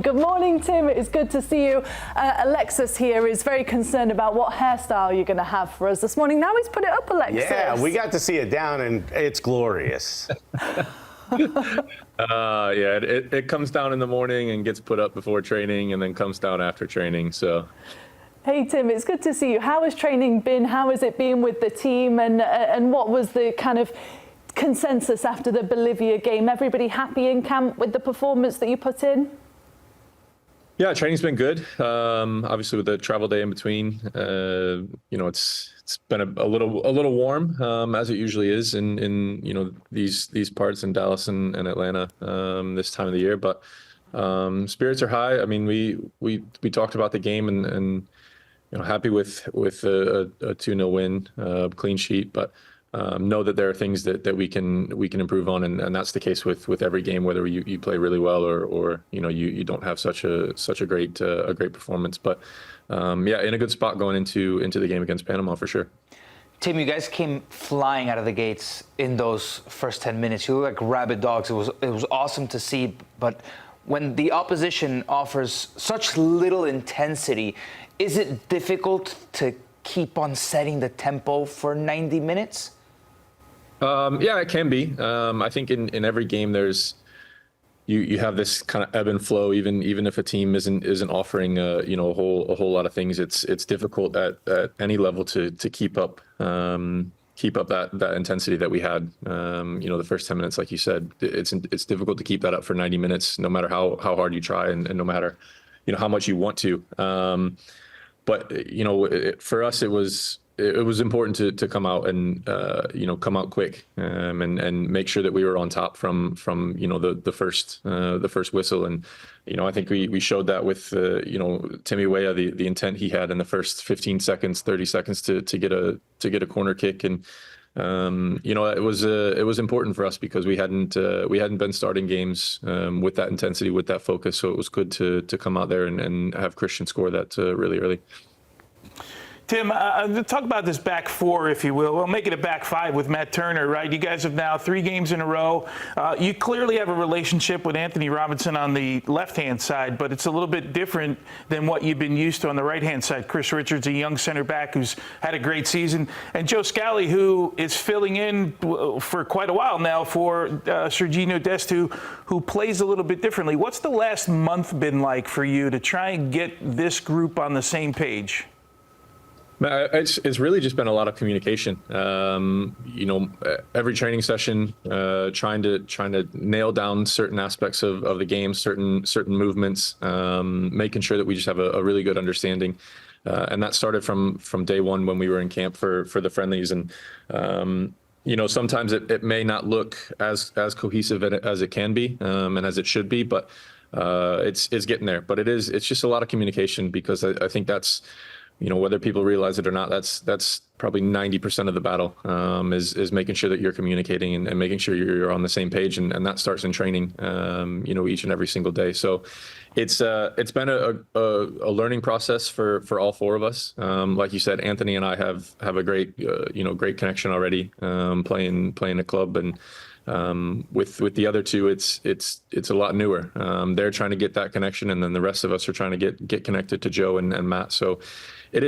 Good morning, Tim. It's good to see you. Alexis here is very concerned about what hairstyle you're going to have for us this morning. Now he's put it up, Alexis. Yeah, we got to see it down, and it's glorious. It comes down in the morning and gets put up before training and then comes down after training. So, hey, Tim, it's good to see you. How has training been? How has it been with the team? And what was the kind of consensus after the Bolivia game? Everybody happy in camp with the performance that you put in? Yeah, training's been good. Obviously, with the travel day in between, it's been a little warm, as it usually is in these parts in Dallas and Atlanta this time of the year. But spirits are high. I mean, we talked about the game and happy with a 2-0 win, clean sheet, but know that there are things that we can improve on, and that's the case with every game, whether you play really well or you don't have such a great performance. But in a good spot going into the game against Panama for sure. Tim, you guys came flying out of the gates in those first 10 minutes. You looked like rabid dogs. It was awesome to see. But when the opposition offers such little intensity, is it difficult to keep on setting the tempo for 90 minutes? Yeah, it can be. I think in every game there's you have this kind of ebb and flow. Even if a team isn't offering a whole lot of things, it's difficult at any level to keep up that intensity that we had. The first 10 minutes, like you said, it's difficult to keep that up for 90 minutes, no matter how hard you try and no matter how much you want to. But for us, it was important to come out and come out quick and make sure that we were on top from the first whistle. And I think we showed that with Timmy Weah, the intent he had in the first 15 seconds, 30 seconds to get a corner kick. And it was important for us because we hadn't been starting games with that intensity, with that focus. So it was good to come out there and have Christian score that really early. Tim, talk about this back four, if you will. We'll make it a back five with Matt Turner, right? You guys have now 3 games in a row. You clearly have a relationship with Anthony Robinson on the left-hand side, but it's a little bit different than what you've been used to on the right-hand side. Chris Richards, a young center back who's had a great season, and Joe Scally, who is filling in for quite a while now for Sergiño Dest, who plays a little bit differently. What's the last month been like for you to try and get this group on the same page? It's really just been a lot of communication. Every training session, trying to nail down certain aspects of the game, certain movements, making sure that we just have a really good understanding. And that started from day one when we were in camp for the friendlies. And sometimes it may not look as cohesive as it can be and as it should be, but it's getting there. But it's just a lot of communication, because I think that's, whether people realize it or not, that's probably 90% of the battle, is making sure that you're communicating and making sure you're on the same page. And that starts in training, each and every single day. So it's been a learning process for all 4 of us. Like you said, Anthony and I have a great connection already, playing a club. And with the other 2, it's a lot newer. They're trying to get that connection, and then the rest of us are trying to get connected to Joe and Matt. So it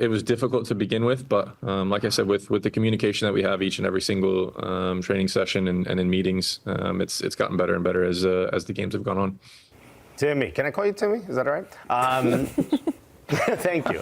was difficult to begin with, but like I said, with the communication that we have each and every single training session and in meetings, it's gotten better and better as the games have gone on. Timmy, can I call you Timmy? Is that all right? Thank you.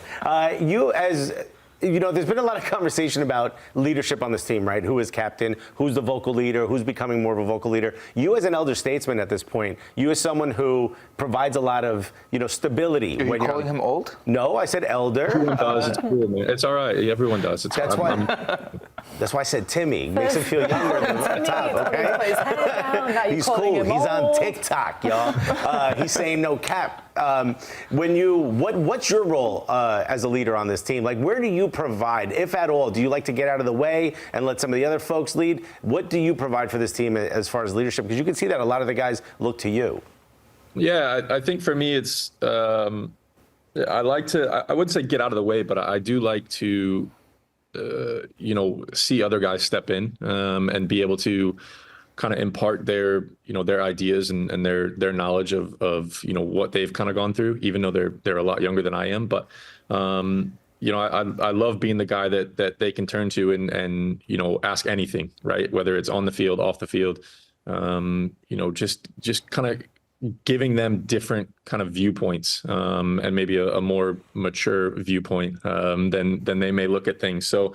There's been a lot of conversation about leadership on this team, right? Who is captain? Who's the vocal leader? Who's becoming more of a vocal leader? You, as an elder statesman at this point, you as someone who provides a lot of, stability. Are you calling him old? No, I said elder. Everyone does. It's cool, man. It's all right. Everyone does. That's why I said Timmy. Makes him feel younger than the top, okay? He's cool. He's on TikTok, y'all. He's saying no cap. What's your role as a leader on this team? Like, where do you provide, if at all? Do you like to get out of the way and let some of the other folks lead? What do you provide for this team as far as leadership? Because you can see that a lot of the guys look to you. Yeah, I think for me, it's I like to, I wouldn't say get out of the way, but I do like to, see other guys step in and be able to kind of impart their ideas and their knowledge of what they've kind of gone through, even though they're a lot younger than I am. But I love being the guy that they can turn to and ask anything, right? Whether it's on the field, off the field, just kind of giving them different kind of viewpoints, and maybe a more mature viewpoint than they may look at things. So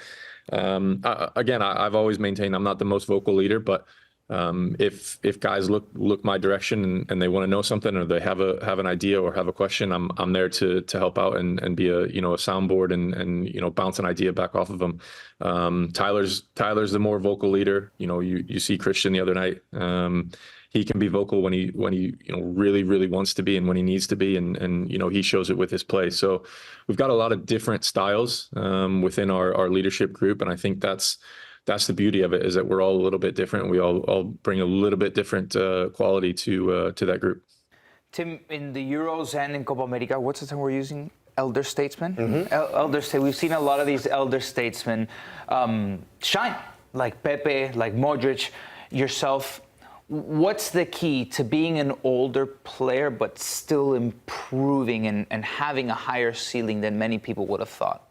I've always maintained I'm not the most vocal leader, but if guys look my direction and they want to know something, or they have an idea or have a question, I'm there to help out and be a soundboard and bounce an idea back off of them. Tyler's the more vocal leader. You see Christian the other night. He can be vocal when he really wants to be and when he needs to be, and he shows it with his play. So we've got a lot of different styles within our leadership group, and I think that's the beauty of it, is that we're all a little bit different. We all bring a little bit different quality to that group. Tim, in the Euros and in Copa América, what's the term we're using? Elder statesmen? Mm-hmm. Elder statesmen. We've seen a lot of these elder statesmen shine, like Pepe, like Modric, yourself. What's the key to being an older player but still improving and having a higher ceiling than many people would have thought?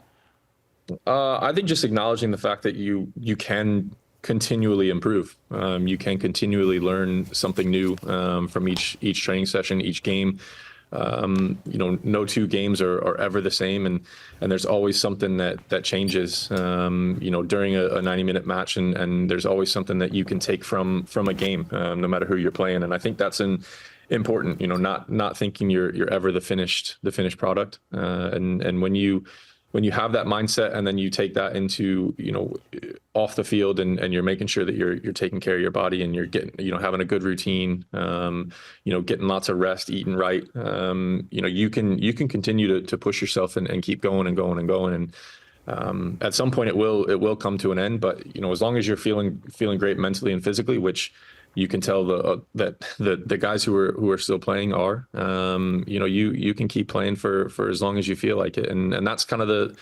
I think just acknowledging the fact that you can continually improve. You can continually learn something new from each training session, each game. No two games are ever the same, and there's always something that changes during a 90-minute match, and there's always something that you can take from a game, no matter who you're playing. And I think that's important, not thinking you're ever the finished product. And when you have that mindset, and then you take that into off the field, and you're making sure that you're taking care of your body, and you're getting having a good routine, getting lots of rest, eating right, you can continue to push yourself and keep going and going and going. And at some point it will come to an end, but as long as you're feeling great mentally and physically, which you can tell that the guys who are still playing are, you can keep playing for as long as you feel like it, and that's kind of the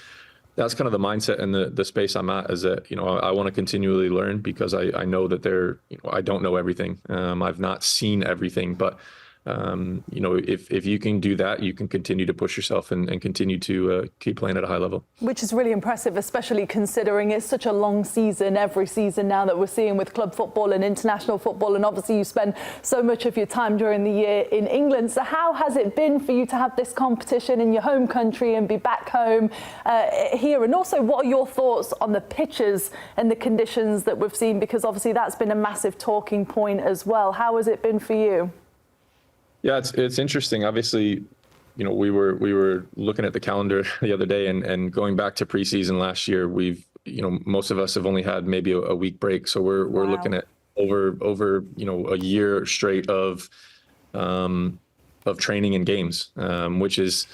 mindset and the space I'm at, is that I want to continually learn, because I know that I don't know everything. I've not seen everything, but if you can do that, you can continue to push yourself and continue to keep playing at a high level. Which is really impressive, especially considering it's such a long season, every season now that we're seeing with club football and international football. And obviously you spend so much of your time during the year in England. So how has it been for you to have this competition in your home country and be back home here? And also, what are your thoughts on the pitches and the conditions that we've seen? Because obviously that's been a massive talking point as well. How has it been for you? Yeah, it's interesting. Obviously, we were looking at the calendar the other day, and going back to preseason last year, we've most of us have only had maybe a week break, so we're looking at over a year straight of training and games, which is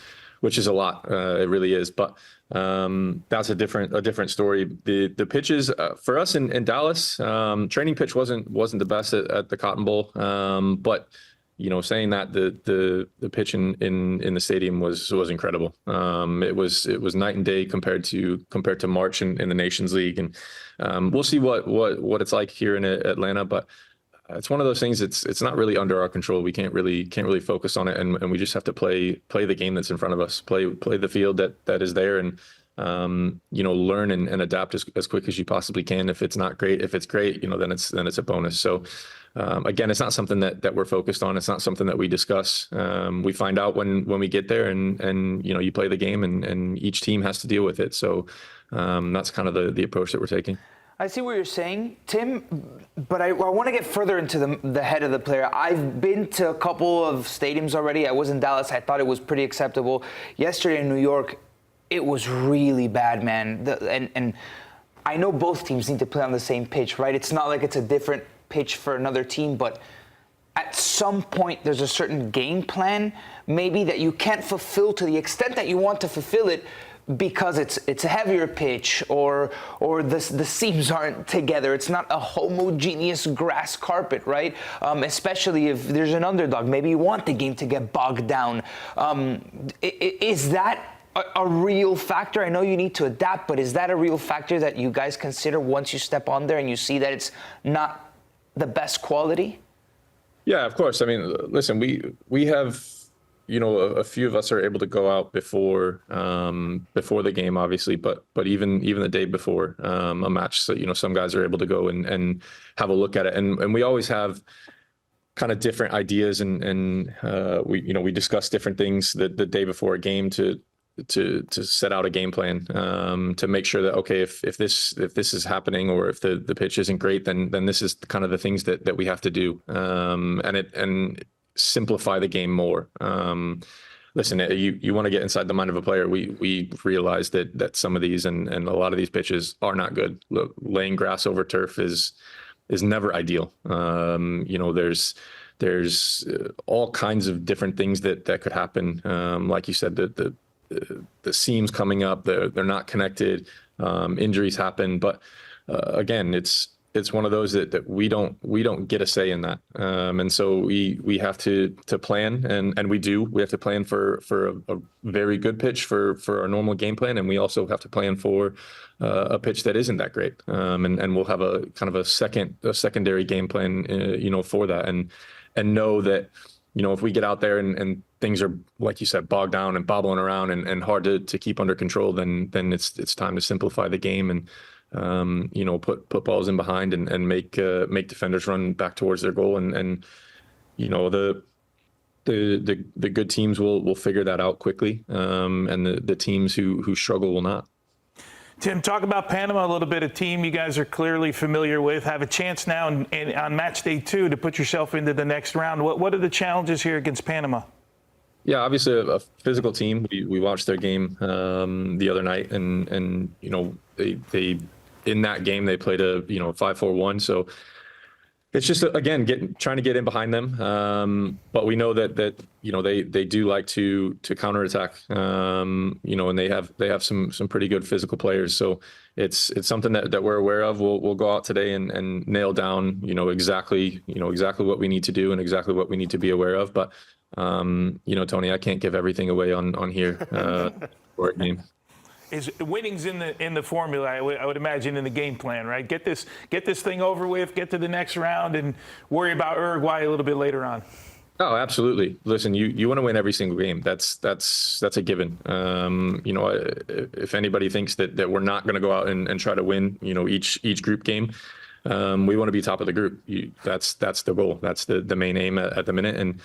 a lot. It really is. But that's a different story. The pitches for us in Dallas, training pitch wasn't the best at the Cotton Bowl, but saying that the pitch in the stadium was incredible. It was night and day compared to March in the Nations League, and we'll see what it's like here in Atlanta. But it's one of those things. It's not really under our control. We can't really focus on it, and we just have to play the game that's in front of us. Play the field that is there, and learn and adapt as quick as you possibly can. If it's not great, if it's great, then it's a bonus. So. Again, it's not something that we're focused on. It's not something that we discuss. We find out when we get there, and you play the game, and each team has to deal with it. So that's kind of the approach that we're taking. I see what you're saying, Tim, but I want to get further into the head of the player. I've been to a couple of stadiums already. I was in Dallas. I thought it was pretty acceptable. Yesterday in New York, it was really bad, man. And I know both teams need to play on the same pitch, right? It's not like it's a different pitch for another team, but at some point there's a certain game plan maybe that you can't fulfill to the extent that you want to fulfill it, because it's a heavier pitch, or the seams aren't together. It's not a homogeneous grass carpet, right? Especially if there's an underdog. Maybe you want the game to get bogged down. Is that a real factor? I know you need to adapt, but is that a real factor that you guys consider once you step on there and you see that it's not the best quality? Yeah, of course. I mean, listen, we have, a few of us are able to go out before the game, obviously, but even the day before a match, so some guys are able to go and have a look at it, and we always have kind of different ideas, and we discuss different things the day before a game to set out a game plan, to make sure that, okay, if this is happening, or if the pitch isn't great, then this is kind of the things that we have to do, and simplify the game more. Listen, you want to get inside the mind of a player. We realize that some of these and a lot of these pitches are not good. Laying grass over turf is never ideal. There's all kinds of different things that could happen. Like you said, the seams coming up, they're not connected. Injuries happen, but again, it's one of those that we don't get a say in that. And so we have to plan, and we have to plan for a very good pitch for our normal game plan, and we also have to plan for a pitch that isn't that great. And we'll have a kind of a secondary game plan, for that, and know that, if we get out there and things are, like you said, bogged down and bobbling around and hard to keep under control, then it's time to simplify the game and put balls in behind and make defenders run back towards their goal, and the good teams will figure that out quickly, and the teams who struggle will not. Tim, talk about Panama a little bit, a team you guys are clearly familiar with, have a chance now on match day 2 to put yourself into the next round. What are the challenges here against Panama? Yeah, obviously a physical team. We watched their game the other night, and they in that game they played a 5-4-1. So it's just, again, trying to get in behind them. But we know that they do like to counterattack. And they have some pretty good physical players. So it's something that we're aware of. We'll go out today and nail down exactly what we need to do and exactly what we need to be aware of. But Tony, I can't give everything away on here for a game. Winning's in the formula, I would imagine, in the game plan, right? Get this thing over with, get to the next round, and worry about Uruguay a little bit later on. Oh, absolutely. Listen, you want to win every single game. That's a given. If anybody thinks that we're not going to go out and try to win, each group game, we want to be top of the group. That's the goal. That's the main aim at the minute. And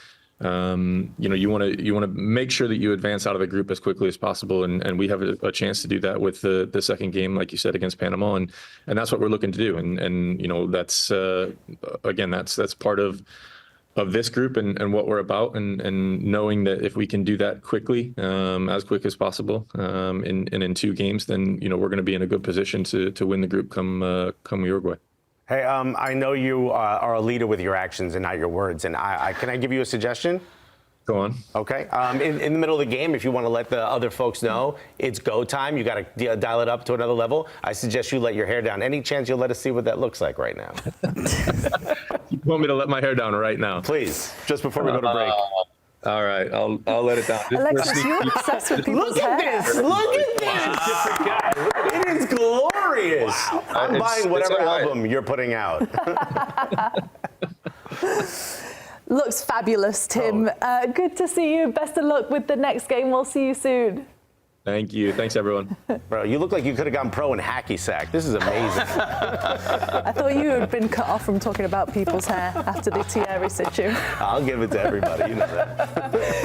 you want to make sure that you advance out of the group as quickly as possible, and we have a chance to do that with the second game, like you said, against Panama, and that's what we're looking to do. And that's again, that's part of this group and what we're about, and knowing that if we can do that quickly, as quick as possible, in 2 games, then we're going to be in a good position to win the group come Uruguay. Hey, I know you are a leader with your actions and not your words, and can I give you a suggestion? Go on. Okay. In the middle of the game, if you want to let the other folks know it's go time, you got to dial it up to another level, I suggest you let your hair down. Any chance you'll let us see what that looks like right now? You want me to let my hair down right now? Please, just before we go to break. All right, I'll let it down. Alexis, you're obsessed with people's hair. Look at this! Wow. It is glorious. Wow. I'm buying whatever album you're putting out. Looks fabulous, Tim. Good to see you. Best of luck with the next game. We'll see you soon. Thank you. Thanks, everyone. Bro, you look like you could have gone pro in hacky sack. This is amazing. I thought you had been cut off from talking about people's hair after the Thierry situ. I'll give it to everybody. You know that.